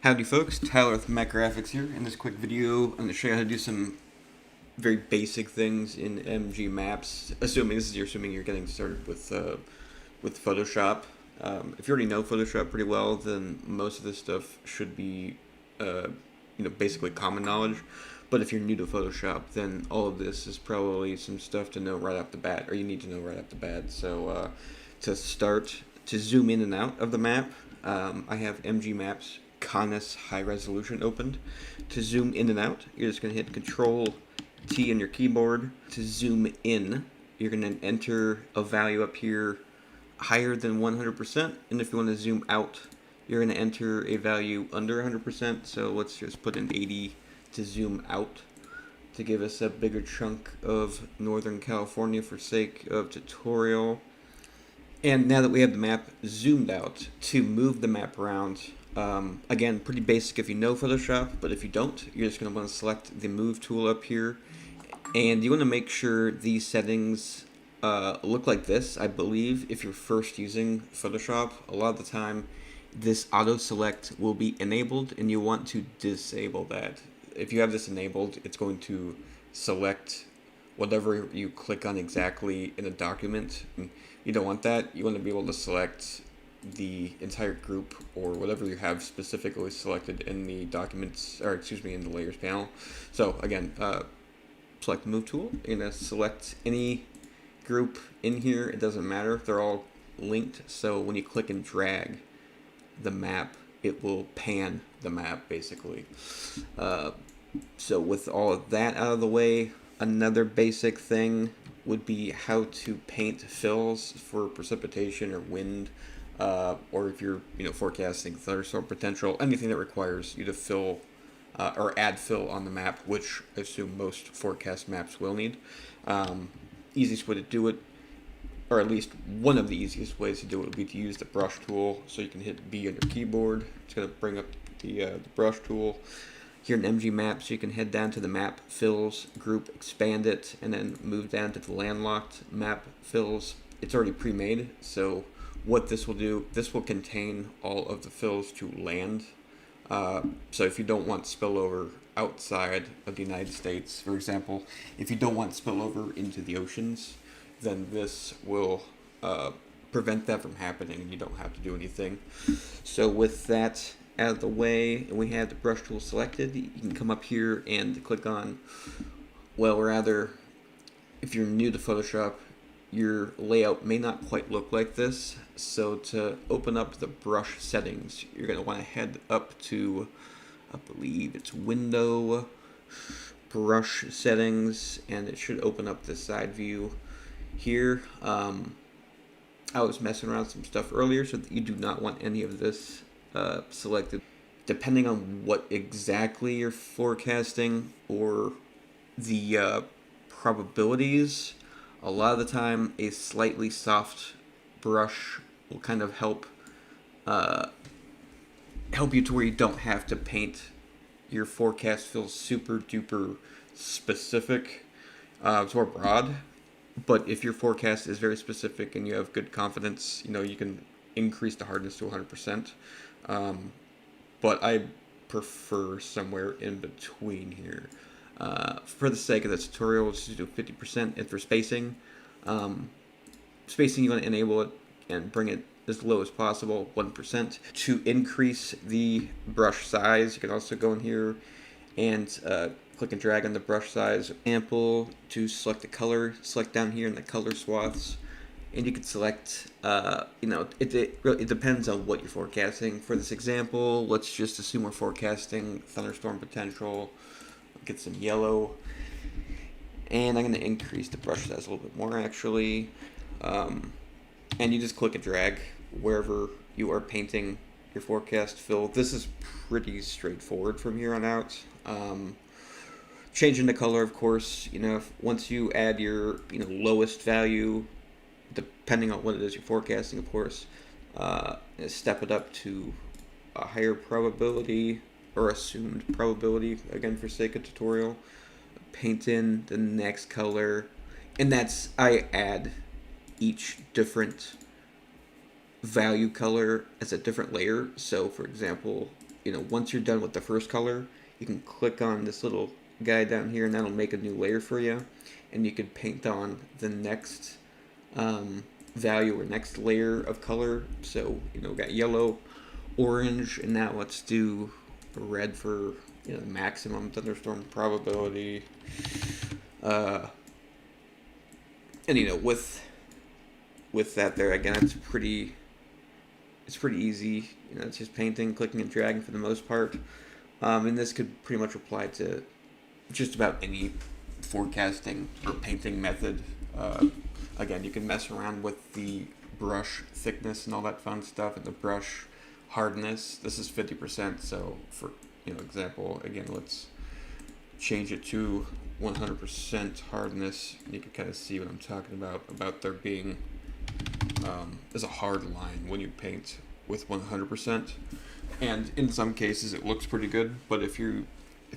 Howdy folks, Tyler with Mac Graphics here. In this quick video, I'm going to show you how to do some very basic things in MG Maps. You're assuming you're getting started with Photoshop. If you already know Photoshop pretty well, then most of this stuff should be basically common knowledge. But if you're new to Photoshop, then all of this is probably some stuff to know right off the bat, or you need to know right off the bat. So to start, to zoom in and out of the map, I have MG Maps Canas High Resolution opened. To zoom in and out, you're just going to hit Control T on your keyboard. To zoom in, you're going to enter a value up here higher than 100%, and if you want to zoom out, you're going to enter a value under 100%, so let's just put in 80 to zoom out to give us a bigger chunk of Northern California for sake of tutorial. And now that we have the map zoomed out, to move the map around, again, pretty basic if you know Photoshop, but if you don't, you're just going to want to select the Move tool up here, and you want to make sure these settings look like this. I believe if you're first using Photoshop, a lot of the time this auto select will be enabled, and you want to disable that. If you have this enabled, it's going to select whatever you click on exactly in a document. You don't want that. You want to be able to select the entire group or whatever you have specifically selected in the documents, or excuse me, in the layers panel. So again, select the Move tool. You're going to select any group in here. It doesn't matter. They're all linked. So when you click and drag the map, it will pan the map basically. So with all of that out of the way, another basic thing would be how to paint fills for precipitation or wind, or if you're forecasting thunderstorm potential, anything that requires you to fill or add fill on the map, which I assume most forecast maps will need. Easiest way to do it, or at least one of the easiest ways to do it, would be to use the brush tool. So you can hit B on your keyboard. It's going to bring up the brush tool. Here in MG Maps, you can head down to the Map Fills group, expand it, and then move down to the Landlocked Map Fills. It's already pre-made, so what this will do, this will contain all of the fills to land. So if you don't want spillover outside of the United States, for example, if you don't want spillover into the oceans, then this will prevent that from happening, and you don't have to do anything. So with that out of the way, and we have the brush tool selected, you can come up here and click on, well, rather, if you're new to Photoshop, your layout may not quite look like this. So to open up the brush settings, you're going to want to head up to, I believe it's Window, Brush Settings, and it should open up the side view here. I was messing around with some stuff earlier, so that you do not want any of this selected. Depending on what exactly you're forecasting or the probabilities, a lot of the time a slightly soft brush will kind of help you to where you don't have to paint your forecast feel super duper specific, it's more broad. But if your forecast is very specific and you have good confidence, you can increase the hardness to 100%. But I prefer somewhere in between here. For the sake of the tutorial, let's just do 50%. And for spacing, you want to enable it and bring it as low as possible, 1%. To increase the brush size, you can also go in here and click and drag on the brush size. Ample to select the color, select down here in the color swaths, and you can select, it depends on what you're forecasting. For this example, let's just assume we're forecasting thunderstorm potential. Get some yellow, and I'm going to increase the brush size a little bit more actually, and you just click and drag wherever you are painting your forecast fill. This is pretty straightforward from here on out. Changing the color, of course, once you add your lowest value, depending on what it is you're forecasting, of course, step it up to a higher probability or assumed probability, again for sake of tutorial. Paint in the next color, and I add each different value color as a different layer. So for example, once you're done with the first color, you can click on this little guy down here, and that'll make a new layer for you, and you can paint on the next value or next layer of color. So got yellow, orange, and now let's do red for maximum thunderstorm probability. And with that there, again, it's pretty easy. It's just painting, clicking and dragging for the most part. And this could pretty much apply to just about any forecasting or painting method. Again, you can mess around with the brush thickness and all that fun stuff, and the brush hardness. This is 50%, so for example, again, let's change it to 100% hardness. You can kind of see what I'm talking about there being there's a hard line when you paint with 100%, and in some cases it looks pretty good, but if you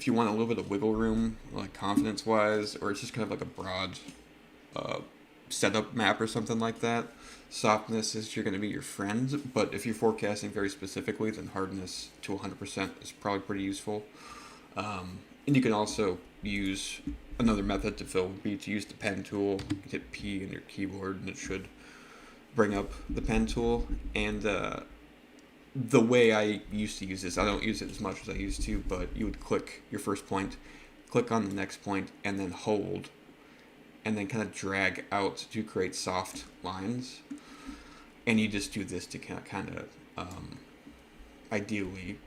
want a little bit of wiggle room, like confidence wise, or it's just kind of like a broad setup map or something like that, softness is going to be your friend. But if you're forecasting very specifically, then hardness to 100% is probably pretty useful. And you can also use another method to fill, would be to use the pen tool. You can hit P in your keyboard and it should bring up the pen tool. And the way I used to use this, I don't use it as much as I used to, but you would click your first point, click on the next point, and then hold, and then kind of drag out to create soft lines. And you just do this to kind of ideally,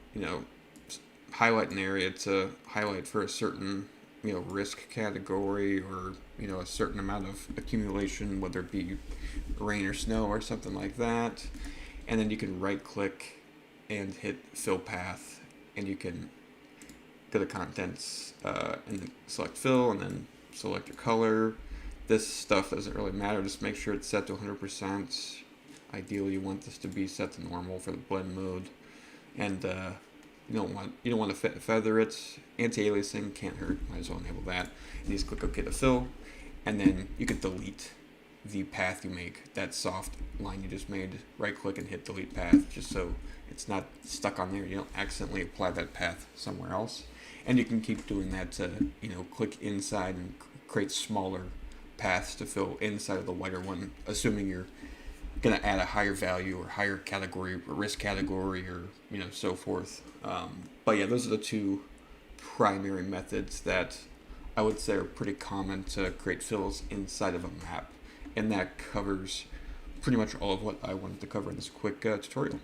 highlight an area to highlight for a certain, risk category, or, a certain amount of accumulation, whether it be rain or snow or something like that. And then you can right click and hit fill path, and you can go to contents and then select fill, and then select your color. This stuff doesn't really matter, just make sure it's set to 100%. Ideally you want this to be set to normal for the blend mode, and you don't want to feather it. Anti-aliasing can't hurt, might as well enable that. And you just click OK to fill, and then you can delete the path you make, that soft line you just made. Right click and hit delete path, just so it's not stuck on there. You don't accidentally apply that path somewhere else. And you can keep doing that to click inside and create smaller paths to fill inside of the wider one, assuming you're going to add a higher value or higher category or risk category, or so forth. But yeah, those are the two primary methods that I would say are pretty common to create fills inside of a map, and that covers pretty much all of what I wanted to cover in this quick tutorial.